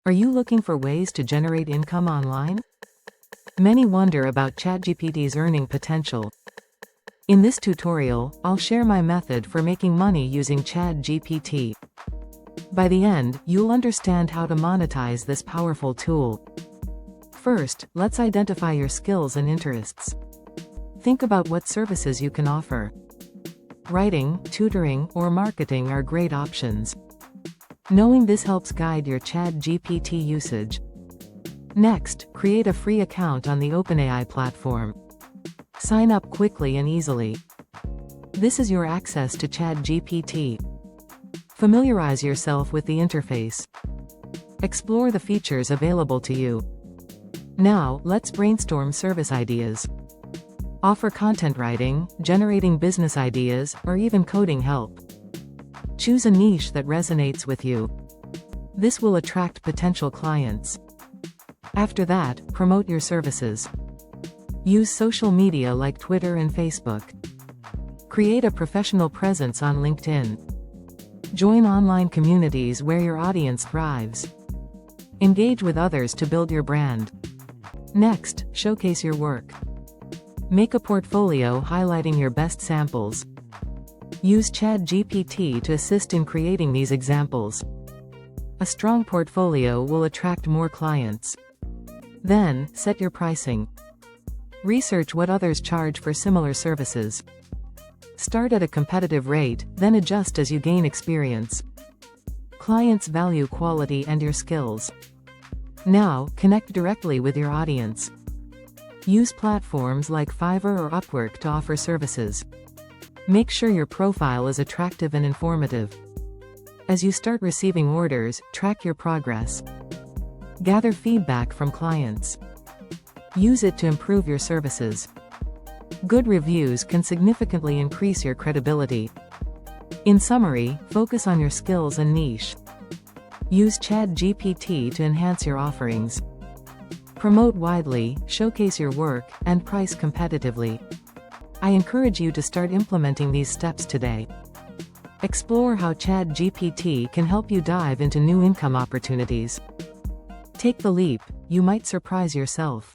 Are you looking for ways to generate income online? Many wonder about ChatGPT's earning potential. In this tutorial, I'll share my method for making money using ChatGPT. By the end, you'll understand how to monetize this powerful tool. First, let's identify your skills and interests. Think about what services you can offer. Writing, tutoring, or marketing are great options. Knowing this helps guide your ChatGPT usage. Next, create a free account on the OpenAI platform. Sign up quickly and easily. This is your access to ChatGPT. Familiarize yourself with the interface. Explore the features available to you. Now, let's brainstorm service ideas. Offer content writing, generating business ideas, or even coding help. Choose a niche that resonates with you. This will attract potential clients. After that, promote your services. Use social media like Twitter and Facebook. Create a professional presence on LinkedIn. Join online communities where your audience thrives. Engage with others to build your brand. Next, showcase your work. Make a portfolio highlighting your best samples. Use ChatGPT to assist in creating these examples. A strong portfolio will attract more clients. Then, set your pricing. Research what others charge for similar services. Start at a competitive rate, then adjust as you gain experience. Clients value quality and your skills. Now, connect directly with your audience. Use platforms like Fiverr or Upwork to offer services. Make sure your profile is attractive and informative. As you start receiving orders, track your progress. Gather feedback from clients. Use it to improve your services. Good reviews can significantly increase your credibility. In summary, focus on your skills and niche. Use ChatGPT to enhance your offerings. Promote widely, showcase your work, and price competitively. I encourage you to start implementing these steps today. Explore how ChatGPT can help you dive into new income opportunities. Take the leap, you might surprise yourself.